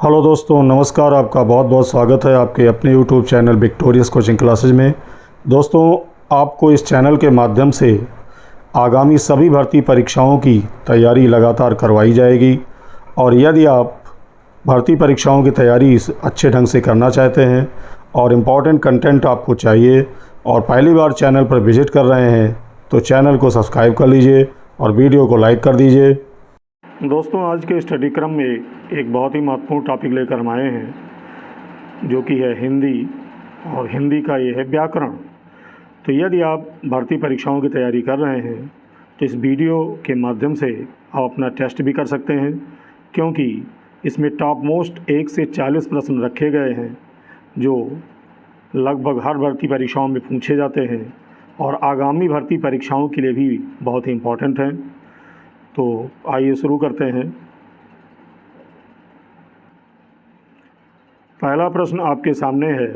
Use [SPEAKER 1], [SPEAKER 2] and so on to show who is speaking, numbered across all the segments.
[SPEAKER 1] Hello दोस्तों, नमस्कार। आपका बहुत बहुत स्वागत है आपके अपने YouTube channel victorious coaching classes में। दोस्तों, आपको इस चैनल के माध्यम से आगामी सभी भर्ती परीक्षाओं की तैयारी लगातार करवाई जाएगी। और यदि आप भर्ती परीक्षाओं की तैयारी अच्छे ढंग से करना चाहते हैं और इम्पॉर्टेंट कंटेंट आपको चाहिए और पहली बार चैनल पर विजिट कर रहे हैं तो चैनल को सब्सक्राइब कर लीजिए और वीडियो को लाइक कर दीजिए। दोस्तों, आज के स्टडी क्रम में एक बहुत ही महत्वपूर्ण टॉपिक लेकर हम आए हैं, जो कि है हिंदी, और हिंदी का ये है व्याकरण। तो यदि आप भर्ती परीक्षाओं की तैयारी कर रहे हैं तो इस वीडियो के माध्यम से आप अपना टेस्ट भी कर सकते हैं, क्योंकि इसमें टॉप मोस्ट 1 से 40 प्रश्न रखे गए हैं जो लगभग हर भर्ती परीक्षाओं में पूछे जाते हैं और आगामी भर्ती परीक्षाओं के लिए भी बहुत ही इम्पोर्टेंट हैं। तो आइए शुरू करते हैं। पहला प्रश्न आपके सामने है,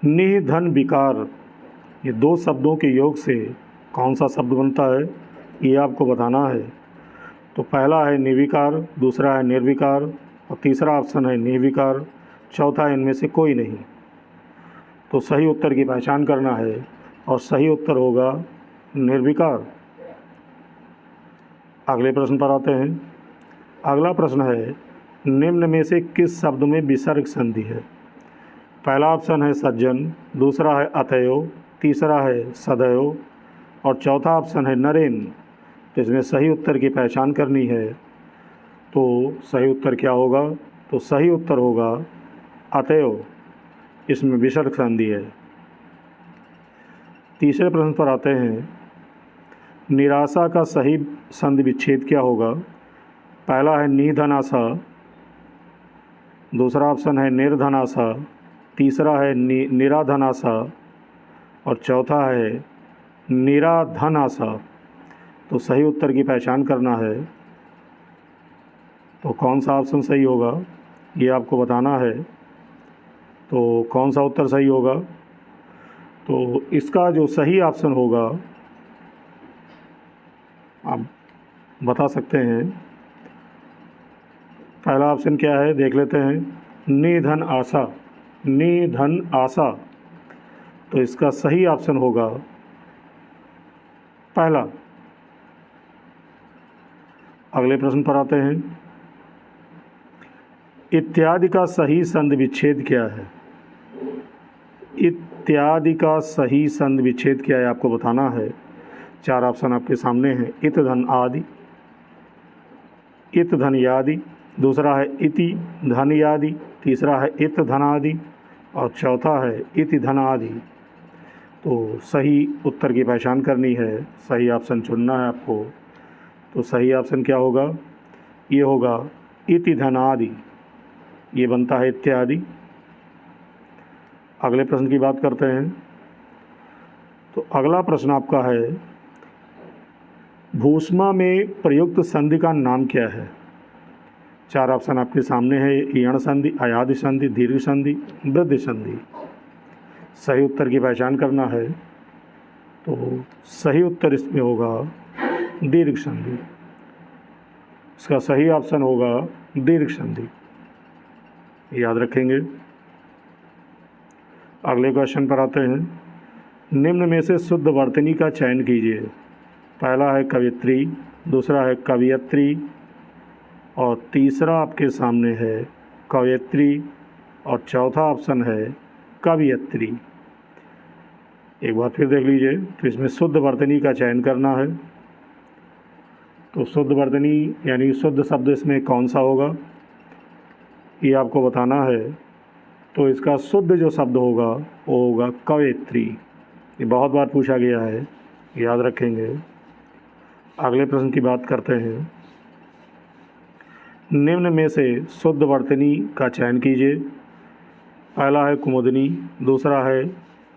[SPEAKER 1] निधन विकार, ये दो शब्दों के योग से कौन सा शब्द बनता है, ये आपको बताना है। तो पहला है निर्विकार, दूसरा है निर्विकार और तीसरा ऑप्शन है निर्विकार, चौथा इनमें से कोई नहीं। तो सही उत्तर की पहचान करना है और सही उत्तर होगा निर्विकार। अगले प्रश्न पर आते हैं। अगला प्रश्न है, निम्न में से किस शब्द में विसर्ग संधि है। पहला ऑप्शन है सज्जन, दूसरा है अतएव, तीसरा है सदैव और चौथा ऑप्शन है नरेन। तो इसमें सही उत्तर की पहचान करनी है। तो सही उत्तर क्या होगा? तो सही उत्तर होगा अतएव, इसमें विसर्ग संधि है। तीसरे प्रश्न पर आते हैं, निराशा का सही संधि विच्छेद क्या होगा। पहला है निधनाशा, दूसरा ऑप्शन है निर्धनाशा, तीसरा है निराधनाशा और चौथा है निराधनाशा। तो सही उत्तर की पहचान करना है। तो कौन सा ऑप्शन सही होगा ये आपको बताना है। तो कौन सा उत्तर सही होगा? तो इसका जो सही ऑप्शन होगा आप बता सकते हैं। पहला ऑप्शन क्या है देख लेते हैं, निधन आशा, निधन आशा। तो इसका सही ऑप्शन होगा पहला। अगले प्रश्न पर आते हैं, इत्यादि का सही संधि विच्छेद क्या है। इत्यादि का सही संधि विच्छेद क्या है आपको बताना है। चार ऑप्शन आपके सामने हैं, इत धन आदि, इत धन यादि, दूसरा है इति धन यादि, तीसरा है इत धन आदि और चौथा है इति धन आदि। तो सही उत्तर की पहचान करनी है, सही ऑप्शन चुनना है आपको। तो सही ऑप्शन क्या होगा? ये होगा इति धन आदि, ये बनता है इत्यादि। अगले प्रश्न की बात करते हैं। तो अगला प्रश्न आपका है, भूष्मा में प्रयुक्त संधि का नाम क्या है। चार ऑप्शन आपके सामने है, यण संधि, अयादि संधि, दीर्घ संधि, वृद्धि संधि। सही उत्तर की पहचान करना है। तो सही उत्तर इसमें होगा दीर्घ संधि, इसका सही ऑप्शन होगा दीर्घ संधि, याद रखेंगे। अगले क्वेश्चन पर आते हैं, निम्न में से शुद्ध वर्तनी का चयन कीजिए। पहला है कवित्री, दूसरा है कवियत्री और तीसरा आपके सामने है कवयित्री और चौथा ऑप्शन है कवियत्री। एक बार फिर देख लीजिए। तो इसमें शुद्ध वर्तनी का चयन करना है। तो शुद्ध वर्तनी यानी शुद्ध शब्द इसमें कौन सा होगा ये आपको बताना है। तो इसका शुद्ध जो शब्द होगा वो होगा कवयित्री। ये बहुत बार पूछा गया है, याद रखेंगे। अगले प्रश्न की बात करते हैं, निम्न में से शुद्ध वर्तनी का चयन कीजिए। पहला है कुमुदनी, दूसरा है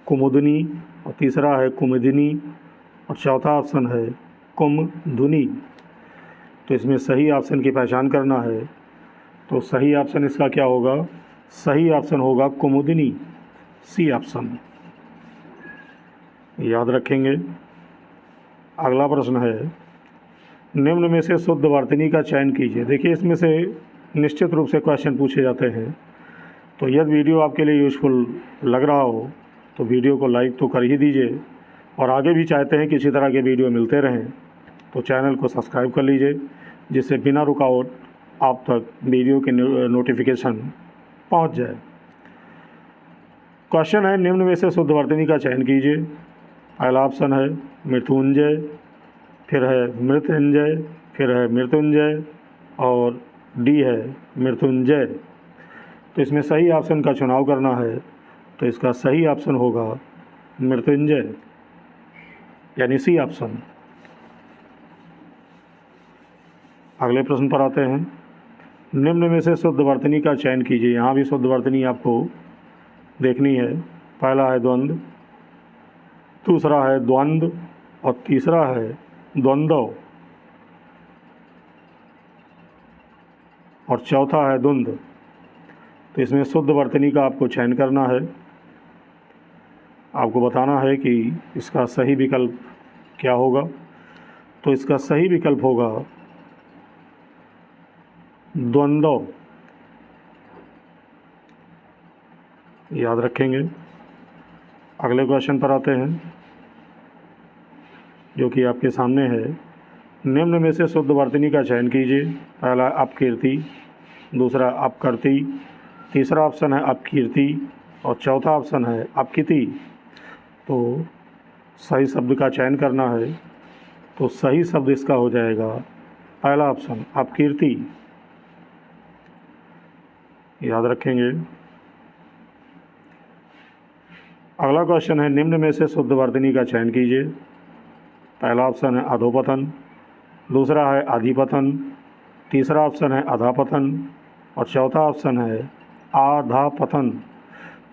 [SPEAKER 1] कुमुदनी और तीसरा है कुमुदिनी और चौथा ऑप्शन है कुमधुनी। तो इसमें सही ऑप्शन की पहचान करना है। तो सही ऑप्शन इसका क्या होगा? सही ऑप्शन होगा कुमुदिनी, सी ऑप्शन, याद रखेंगे। अगला प्रश्न है, निम्न में से शुद्ध वर्तनी का चयन कीजिए। देखिए इसमें से निश्चित रूप से क्वेश्चन पूछे जाते हैं। तो यदि वीडियो आपके लिए यूज़फुल लग रहा हो तो वीडियो को लाइक तो कर ही दीजिए, और आगे भी चाहते हैं कि इसी तरह के वीडियो मिलते रहें तो चैनल को सब्सक्राइब कर लीजिए, जिससे बिना रुकावट आप तक वीडियो की नोटिफिकेशन पहुंच जाए। क्वेश्चन है, निम्न में से शुद्ध वर्तनी का चयन कीजिए। पहला ऑप्शन है मृत्युंजय, फिर है मृत्युंजय, फिर है मृत्युंजय और डी है मृत्युंजय। तो इसमें सही ऑप्शन का चुनाव करना है, तो इसका सही ऑप्शन होगा मृत्युंजय, यानी सी ऑप्शन। अगले प्रश्न पर आते हैं, निम्न में से शुद्ध वर्तनी का चयन कीजिए। यहाँ भी शुद्ध वर्तनी आपको देखनी है। पहला है द्वंद्व, दूसरा है द्वंद्व और तीसरा है द्वंद्व और चौथा है द्वंद्व। तो इसमें शुद्ध वर्तनी का आपको चयन करना है। आपको बताना है कि इसका सही विकल्प क्या होगा। तो इसका सही विकल्प होगा द्वंद्व, याद रखेंगे। अगले क्वेश्चन पर आते हैं, जो कि आपके सामने है। निम्न में से शुद्ध वर्तनी का चयन कीजिए। पहला अपकीर्ति, दूसरा अपकर्ती, तीसरा ऑप्शन है अपकीर्ति और चौथा ऑप्शन है अपकिति। तो सही शब्द का चयन करना है, तो सही शब्द इसका हो जाएगा पहला ऑप्शन अपकीर्ति, याद रखेंगे। अगला क्वेश्चन है, निम्न में से शुद्ध वर्तनी का चयन कीजिए। पहला ऑप्शन है अधोपतन, दूसरा है अधिपतन, तीसरा ऑप्शन है अधापतन और चौथा ऑप्शन है आधापतन।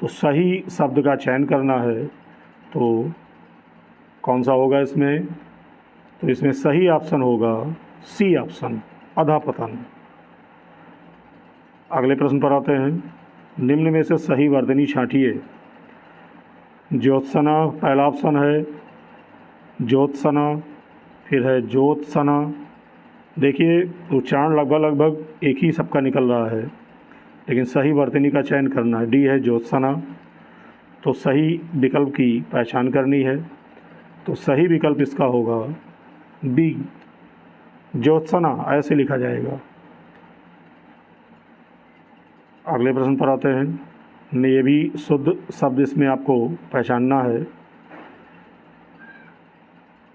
[SPEAKER 1] तो सही शब्द का चयन करना है, तो कौन सा होगा इसमें? तो इसमें सही ऑप्शन होगा सी ऑप्शन, अधापतन। अगले प्रश्न पर आते हैं, निम्न में से सही वर्तनी छांटिए। ज्योत्सना पहला ऑप्शन है ज्योत्सना, फिर है ज्योत्सना। देखिए उच्चारण लगभग एक ही सबका निकल रहा है, लेकिन सही वर्तनी का चयन करना है। डी है ज्योत्सना। तो सही विकल्प की पहचान करनी है, तो सही विकल्प इसका होगा बी, ज्योत्सना, ऐसे लिखा जाएगा। अगले प्रश्न पर आते हैं, ये भी शुद्ध शब्द इसमें आपको पहचानना है।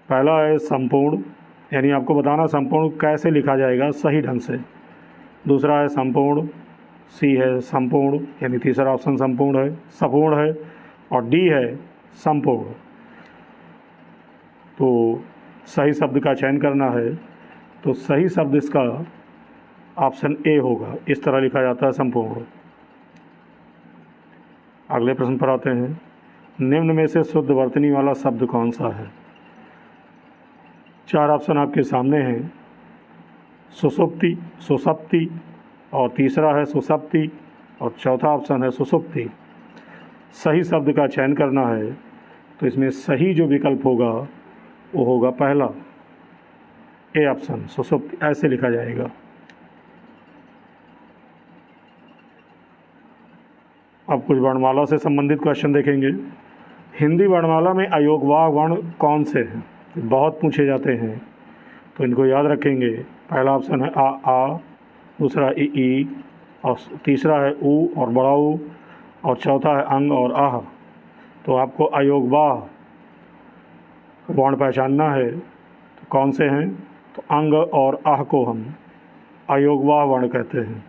[SPEAKER 1] पहला है संपूर्ण, यानी आपको बताना संपूर्ण कैसे लिखा जाएगा सही ढंग से। दूसरा है संपूर्ण, सी है संपूर्ण, यानी तीसरा ऑप्शन संपूर्ण है, सपूर्ण है और डी है संपूर्ण। तो सही शब्द का चयन करना है, तो सही शब्द इसका ऑप्शन ए होगा। इस तरह लिखा जाता है संपूर्ण। अगले प्रश्न पर आते हैं, निम्न में से शुद्ध वर्तनी वाला शब्द कौन सा है? चार ऑप्शन आपके सामने हैं, सुषुप्ति, सुषुप्ति और तीसरा है सुषुप्ति और चौथा ऑप्शन है सुषुप्ति। सही शब्द का चयन करना है, तो इसमें सही जो विकल्प होगा वो होगा पहला ए ऑप्शन, सुषुप्ति, ऐसे लिखा जाएगा। अब कुछ वर्णमाला से संबंधित क्वेश्चन देखेंगे। हिंदी वर्णमाला में अयोगवाह वर्ण कौन से हैं? बहुत पूछे जाते हैं, तो इनको याद रखेंगे। पहला ऑप्शन है आ, दूसरा ई और तीसरा है ऊ और बड़ा ऊ और चौथा है अंग और आह। तो आपको अयोगवाह वर्ण पहचानना है, तो कौन से हैं? तो अंग और आह को हम अयोगवाह वर्ण कहते हैं,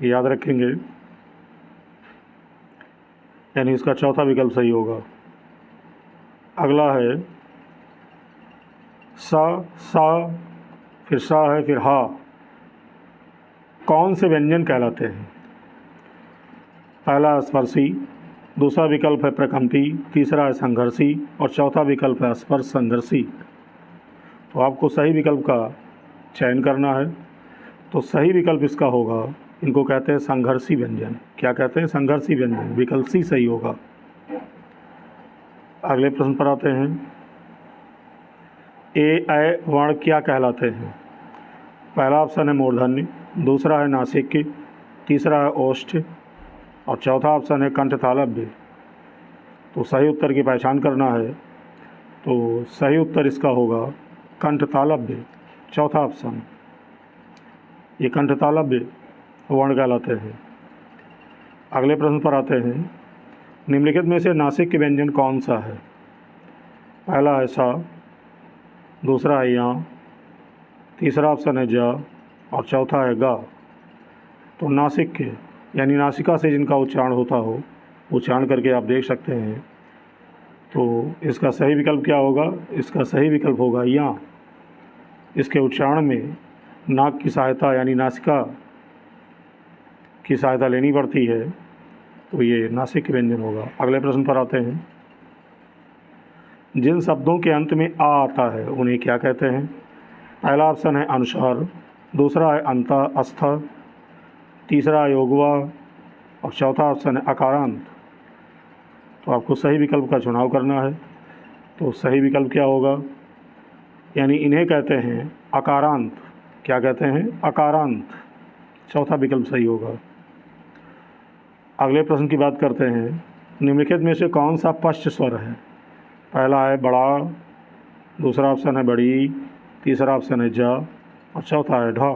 [SPEAKER 1] याद रखेंगे। यानी इसका चौथा विकल्प सही होगा। अगला है सा, फिर सा है, फिर हा। कौन से व्यंजन कहलाते हैं? पहला स्पर्शी, दूसरा विकल्प है प्रकंपी, तीसरा है संघर्षी और चौथा विकल्प है स्पर्श संघर्षी। तो आपको सही विकल्प का चयन करना है, तो सही विकल्प इसका होगा, इनको कहते हैं संघर्षी व्यंजन। क्या कहते हैं? संघर्षी व्यंजन। विकल्प सी सही होगा। अगले प्रश्न पर आते हैं, ए ऐ वर्ण क्या कहलाते हैं? पहला ऑप्शन है मूर्धन्य, दूसरा है नासिक, तीसरा है ओष्ठ और चौथा ऑप्शन है कंठतालव्य। तो सही उत्तर की पहचान करना है, तो सही उत्तर इसका होगा कंठतालव्य, चौथा ऑप्शन। ये कंठतालव्य वर्ण कहलाते हैं। अगले प्रश्न पर आते हैं। निम्नलिखित में से नासिक के व्यंजन कौन सा है? पहला है सा, दूसरा है या, तीसरा ऑप्शन है जा और चौथा है गा। तो नासिक के यानी नासिका से जिनका उच्चारण होता हो, उच्चारण करके आप देख सकते हैं। तो इसका सही विकल्प क्या होगा? इसका सही विकल्प होगा या। इसके उच्चारण में नाक की सहायता यानी नासिका की सहायता लेनी पड़ती है, तो ये नासिक व्यंजन होगा। अगले प्रश्न पर आते हैं। जिन शब्दों के अंत में आ आता है उन्हें क्या कहते हैं? पहला ऑप्शन है अनुस्वार, दूसरा है अंत अस्थ, तीसरा है योगवा और चौथा ऑप्शन है अकारांत। तो आपको सही विकल्प का चुनाव करना है। तो सही विकल्प क्या होगा? यानी इन्हें कहते हैं अकारांत। क्या कहते हैं? अकारांत, चौथा विकल्प सही होगा। अगले प्रश्न की बात करते हैं। निम्नलिखित में से कौन सा पश्च स्वर है? पहला है बड़ा, दूसरा ऑप्शन है बड़ी, तीसरा ऑप्शन है जा और चौथा है ढा।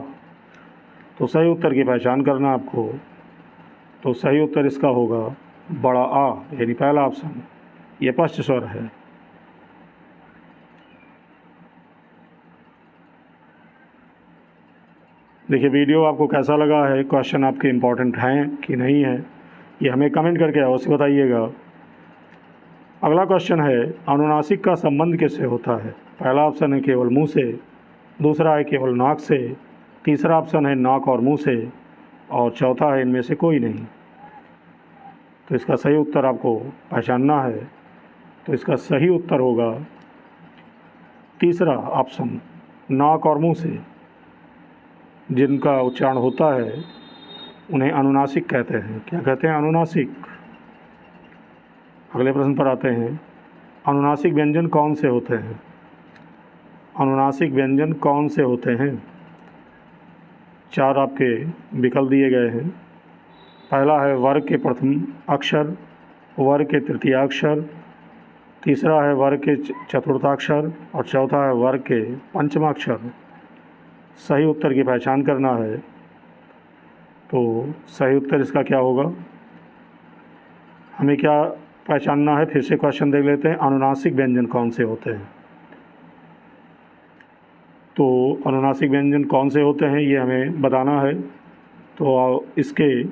[SPEAKER 1] तो सही उत्तर की पहचान करना आपको। तो सही उत्तर इसका होगा बड़ा आ, यानी पहला ऑप्शन, ये पश्च स्वर है। देखिए वीडियो आपको कैसा लगा है, क्वेश्चन आपके इम्पोर्टेंट हैं कि नहीं है, ये हमें कमेंट करके अवश्य बताइएगा। अगला क्वेश्चन है, अनुनासिक का संबंध किससे होता है? पहला ऑप्शन है केवल मुंह से, दूसरा है केवल नाक से, तीसरा ऑप्शन है नाक और मुंह से और चौथा है इनमें से कोई नहीं। तो इसका सही उत्तर आपको पहचानना है। तो इसका सही उत्तर होगा तीसरा ऑप्शन, नाक और मुंह से जिनका उच्चारण होता है उन्हें अनुनासिक कहते हैं। क्या कहते हैं? अनुनासिक। अगले प्रश्न पर आते हैं। अनुनासिक व्यंजन कौन से होते हैं? अनुनासिक व्यंजन कौन से होते हैं? चार आपके विकल्प दिए गए हैं। पहला है वर्ग के प्रथम अक्षर, वर्ग के तृतीयाक्षर, तीसरा है वर्ग के चतुर्थाक्षर और चौथा है वर्ग के पंचमाक्षर। सही उत्तर की पहचान करना है। तो सही उत्तर इसका क्या होगा? हमें क्या पहचानना है? फिर से क्वेश्चन देख लेते हैं। अनुनासिक व्यंजन कौन से होते हैं? तो अनुनासिक व्यंजन कौन से होते हैं ये हमें बताना है। तो इसके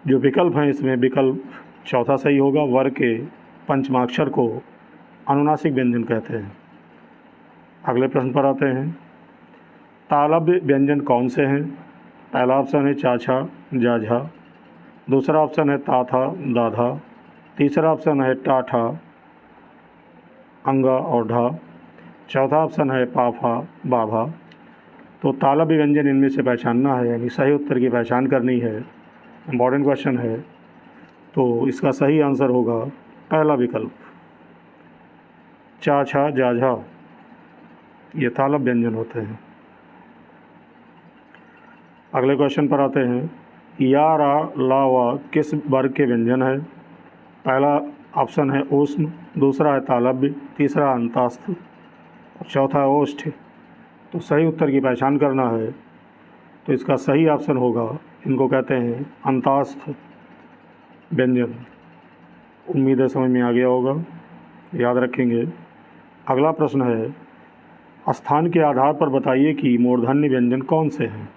[SPEAKER 1] जो विकल्प हैं, इसमें विकल्प चौथा सही होगा। वर्ग के पंचमाक्षर को अनुनासिक व्यंजन कहते हैं। अगले प्रश्न पर आते हैं। तालव्य व्यंजन कौन से हैं? पहला ऑप्शन है चाछा जाझा, दूसरा ऑप्शन है ताथा दाधा, तीसरा ऑप्शन है टाठा अंगा और ढा, चौथा ऑप्शन है पाफा बाभा। तो तालव्य व्यंजन इनमें से पहचानना है, यानी सही उत्तर की पहचान करनी है। इम्पॉर्टेंट क्वेश्चन है। तो इसका सही आंसर होगा पहला विकल्प, चा छा जा झा, ये तालव्य व्यंजन होते हैं। अगले क्वेश्चन पर आते हैं। या रा ला वा किस वर्ग के व्यंजन है? पहला ऑप्शन है ऊष्म, दूसरा है तालव्य, तीसरा अंतास्थ और चौथा है ओष्ठ। तो सही उत्तर की पहचान करना है। तो इसका सही ऑप्शन होगा, इनको कहते हैं अंतास्थ व्यंजन। उम्मीद है समझ में आ गया होगा, याद रखेंगे। अगला प्रश्न है। स्थान के आधार पर बताइए कि मूर्धन्य व्यंजन कौन से हैं?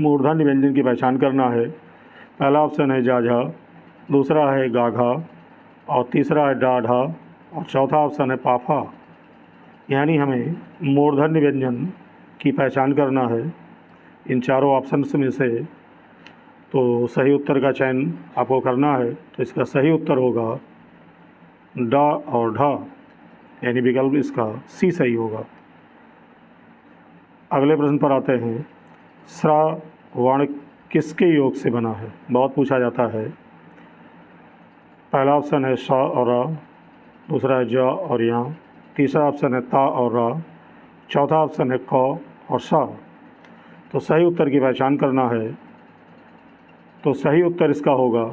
[SPEAKER 1] मूर्धन्य व्यंजन की पहचान करना है। पहला ऑप्शन है जाझा, दूसरा है गाघा और तीसरा है डाढ़ा और चौथा ऑप्शन है पाफा। यानी हमें मूर्धन्य व्यंजन की पहचान करना है इन चारों ऑप्शंस में से। तो सही उत्तर का चयन आपको करना है। तो इसका सही उत्तर होगा डा और ढा, यानी विकल्प इसका सी सही होगा। अगले प्रश्न पर आते हैं। स्रा वर्ण किसके योग से बना है? बहुत पूछा जाता है। पहला ऑप्शन है सा और रा, दूसरा है जा और या, तीसरा ऑप्शन है ता और रा, चौथा ऑप्शन है क और सा। तो सही उत्तर की पहचान करना है। तो सही उत्तर इसका होगा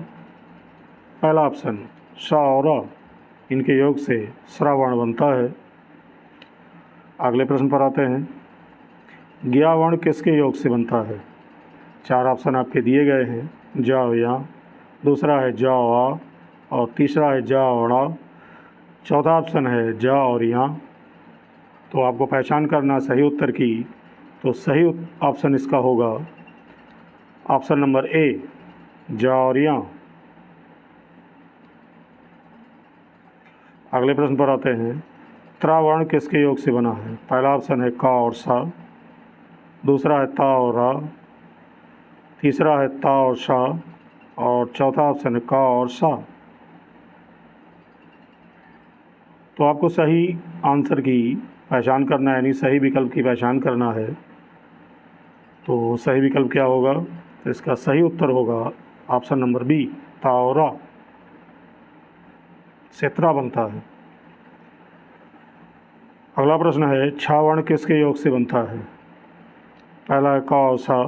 [SPEAKER 1] पहला ऑप्शन श और अ, इनके योग से श्रावण बनता है। अगले प्रश्न पर आते हैं, ज्ञा वर्ण किसके योग से बनता है? 4 ऑप्शन आपके दिए गए हैं, ज या, दूसरा है ज आ, और तीसरा है ज और आ, चौथा ऑप्शन है ज और या। तो आपको पहचान करना सही उत्तर की। तो सही ऑप्शन इसका होगा ऑप्शन नंबर ए, ज और या। अगले प्रश्न पर आते हैं, त्रा वर्ण किसके योग से बना है? पहला ऑप्शन है क और सा, दूसरा है ता और रा, तीसरा है ता और शा, और चौथा ऑप्शन है क और सा। तो आपको सही आंसर की पहचान करना है, यानी सही विकल्प की पहचान करना है। तो सही विकल्प क्या होगा? तो इसका सही उत्तर होगा ऑप्शन नंबर बी, ता और रा से त्रा बनता है। अगला प्रश्न है, छा वर्ण किसके योग से बनता है? पहला है क और सा,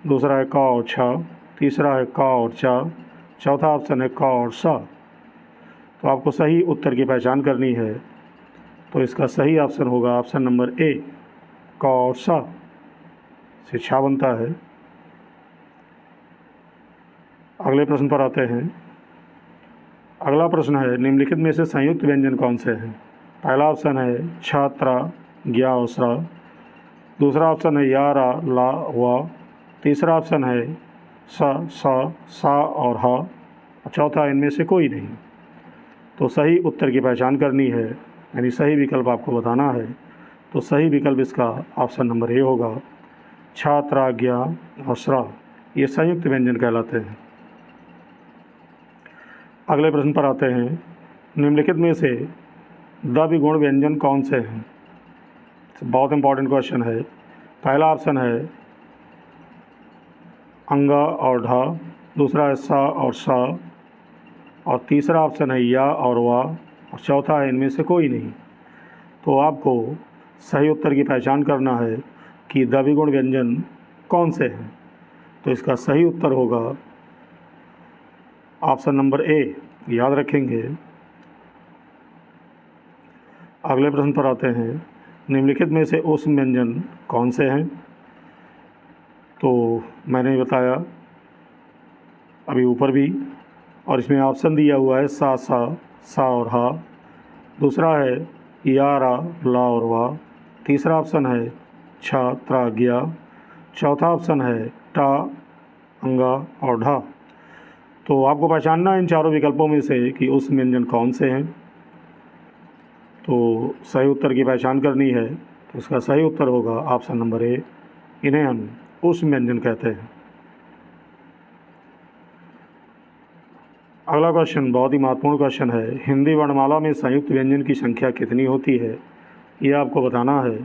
[SPEAKER 1] दूसरा है क और छा, तीसरा है क और चा, चौथा ऑप्शन है क और सा। तो आपको सही उत्तर की पहचान करनी है। तो इसका सही ऑप्शन होगा ऑप्शन नंबर ए, क और सा से छा बनता है। अगले प्रश्न पर आते हैं। अगला प्रश्न है, निम्नलिखित में से संयुक्त व्यंजन कौन से हैं? पहला ऑप्शन है छात्रा ज्ञा और श्रा, दूसरा ऑप्शन है या रा ला वा, तीसरा ऑप्शन है सा और हा, और चौथा इनमें से कोई नहीं। तो सही उत्तर की पहचान करनी है, यानी सही विकल्प आपको बताना है। तो सही विकल्प इसका ऑप्शन नंबर ए होगा, छात्रा ज्ञा और श्रा, ये संयुक्त व्यंजन कहलाते हैं। अगले प्रश्न पर आते हैं, निम्नलिखित में से द विगुण व्यंजन कौन से हैं? बहुत इंपॉर्टेंट क्वेश्चन है। पहला ऑप्शन है अंगा और ढा, दूसरा है सा और सा, और तीसरा ऑप्शन है या और वा, और चौथा है इनमें से कोई नहीं। तो आपको सही उत्तर की पहचान करना है कि द विगुण व्यंजन कौन से हैं। तो इसका सही उत्तर होगा ऑप्शन नंबर ए, याद रखेंगे। अगले प्रश्न पर आते हैं, निम्नलिखित में से ऊष्म व्यंजन कौन से हैं? तो मैंने बताया अभी ऊपर भी, और इसमें ऑप्शन दिया हुआ है सा और हा, दूसरा है या रा ला और वा, तीसरा ऑप्शन है छा त्रा ज्ञा, चौथा ऑप्शन है टा अंगा और ढा। तो आपको पहचानना है इन चारों विकल्पों में से कि ऊष्म व्यंजन कौन से हैं। तो सही उत्तर की पहचान करनी है। तो इसका सही उत्तर होगा ऑप्शन नंबर ए, इन्हें हम ऊष्म व्यंजन कहते हैं। अगला क्वेश्चन बहुत ही महत्वपूर्ण क्वेश्चन है, हिंदी वर्णमाला में संयुक्त व्यंजन की संख्या कितनी होती है? ये आपको बताना है।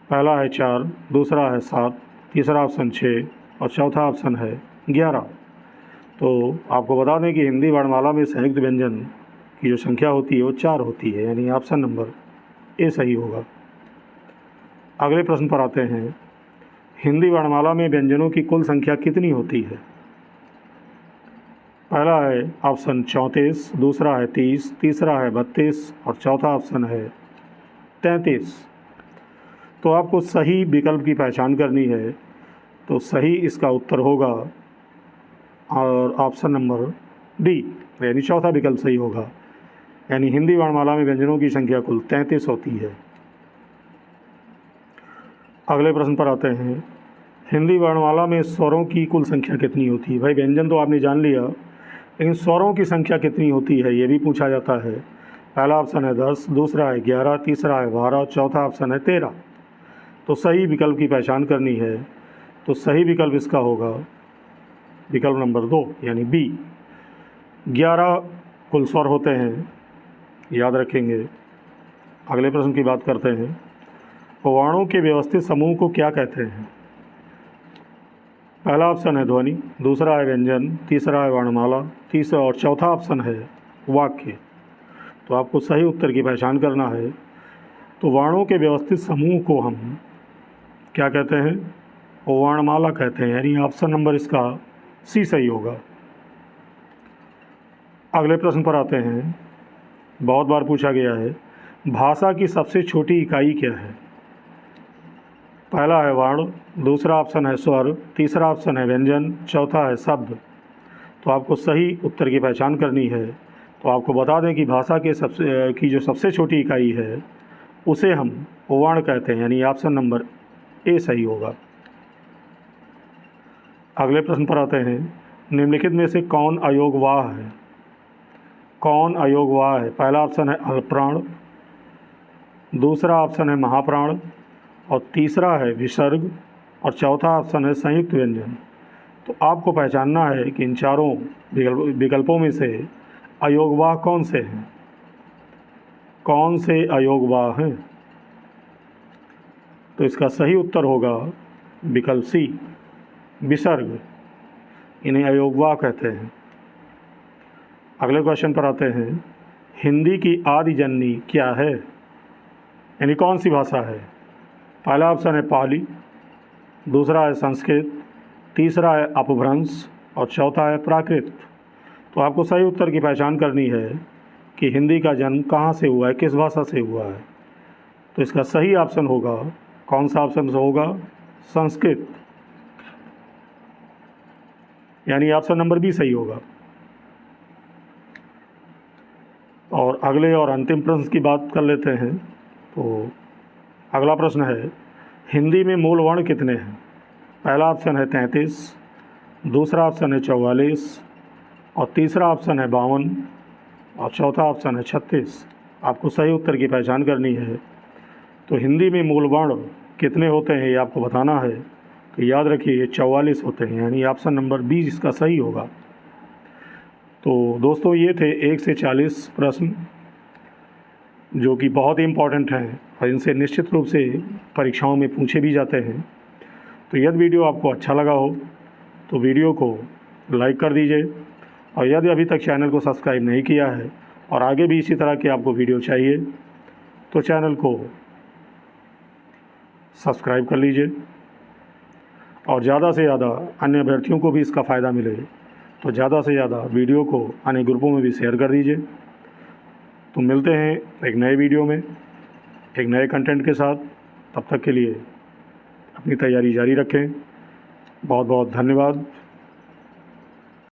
[SPEAKER 1] पहला है 4, दूसरा है 7, तीसरा ऑप्शन 6, और चौथा ऑप्शन है 11। तो आपको बता दें कि हिंदी वर्णमाला में संयुक्त व्यंजन की जो संख्या होती है वो 4 होती है, यानी ऑप्शन नंबर ए सही होगा। अगले प्रश्न पर आते हैं, हिंदी वर्णमाला में व्यंजनों की कुल संख्या कितनी होती है? पहला है ऑप्शन 34, दूसरा है 30, तीसरा है 32, और चौथा ऑप्शन है 33। तो आपको सही विकल्प की पहचान करनी है। तो सही इसका उत्तर होगा और ऑप्शन नंबर डी, यानी चौथा विकल्प सही होगा, यानी हिंदी वर्णमाला में व्यंजनों की संख्या कुल 33 होती है। अगले प्रश्न पर आते हैं, हिंदी वर्णमाला में स्वरों की कुल संख्या कितनी होती है? भाई व्यंजन तो आपने जान लिया, लेकिन स्वरों की संख्या कितनी होती है ये भी पूछा जाता है। पहला ऑप्शन है 10, दूसरा है 11, तीसरा है 12, चौथा ऑप्शन है 13। तो सही विकल्प की पहचान करनी है। तो सही विकल्प इसका होगा विकल्प नंबर 2, यानी बी, 11 कुल स्वर होते हैं, याद रखेंगे। अगले प्रश्न की बात करते हैं, वर्णों के व्यवस्थित समूह को क्या कहते हैं? पहला ऑप्शन है ध्वनि, दूसरा है व्यंजन, तीसरा है वर्णमाला, तीसरा और चौथा ऑप्शन है वाक्य। तो आपको सही उत्तर की पहचान करना है। तो वर्णों के व्यवस्थित समूह को हम क्या कहते हैं? वर्णमाला कहते हैं, यानी ऑप्शन नंबर इसका सी सही होगा। अगले प्रश्न पर आते हैं, बहुत बार पूछा गया है, भाषा की सबसे छोटी इकाई क्या है? पहला है वर्ण, दूसरा ऑप्शन है स्वर, तीसरा ऑप्शन है व्यंजन, चौथा है शब्द। तो आपको सही उत्तर की पहचान करनी है। तो आपको बता दें कि भाषा के जो सबसे छोटी इकाई है उसे हम वर्ण कहते हैं, यानी ऑप्शन नंबर ए सही होगा। अगले प्रश्न पर आते हैं, निम्नलिखित में से कौन अयोगवाह है? कौन अयोगवाह है? पहला ऑप्शन है अल्पप्राण, दूसरा ऑप्शन है महाप्राण, और तीसरा है विसर्ग, और चौथा ऑप्शन है संयुक्त व्यंजन। तो आपको पहचानना है कि इन चारों विकल्पों में से अयोगवाह कौन से हैं, कौन से अयोगवाह हैं। तो इसका सही उत्तर होगा विकल्प सी, विसर्ग। इन्हें अयोगवाह कहते हैं। अगले क्वेश्चन पर आते हैं, हिंदी की आदि जननी क्या है? यानी कौन सी भाषा है? पहला ऑप्शन है पाली, दूसरा है संस्कृत, तीसरा है अपभ्रंश, और चौथा है प्राकृत। तो आपको सही उत्तर की पहचान करनी है कि हिंदी का जन्म कहाँ से हुआ है, किस भाषा से हुआ है। तो इसका सही ऑप्शन होगा, कौन सा ऑप्शन होगा? संस्कृत, यानी ऑप्शन नंबर बी सही होगा। और अगले और अंतिम प्रश्न की बात कर लेते हैं। तो अगला प्रश्न है, हिंदी में मूल वर्ण कितने हैं? पहला ऑप्शन है 33, दूसरा ऑप्शन है 44, और तीसरा ऑप्शन है 52, और चौथा ऑप्शन है 36। आपको सही उत्तर की पहचान करनी है। तो हिंदी में मूल वर्ण कितने होते हैं ये आपको बताना है। तो याद रखिए ये 44 होते हैं, यानी ऑप्शन नंबर बी इसका सही होगा। तो दोस्तों ये थे 1 से 40 प्रश्न जो कि बहुत ही इम्पॉर्टेंट हैं और इनसे निश्चित रूप से परीक्षाओं में पूछे भी जाते हैं। तो यदि वीडियो आपको अच्छा लगा हो तो वीडियो को लाइक कर दीजिए, और यदि अभी तक चैनल को सब्सक्राइब नहीं किया है और आगे भी इसी तरह के आपको वीडियो चाहिए तो चैनल को सब्सक्राइब कर लीजिए, और ज़्यादा से ज़्यादा अन्य अभ्यर्थियों को भी इसका फ़ायदा मिले तो ज़्यादा से ज़्यादा वीडियो को अन्य ग्रुपों में भी शेयर कर दीजिए। तो मिलते हैं एक नए वीडियो में एक नए कंटेंट के साथ। तब तक के लिए अपनी तैयारी जारी रखें। बहुत बहुत धन्यवाद।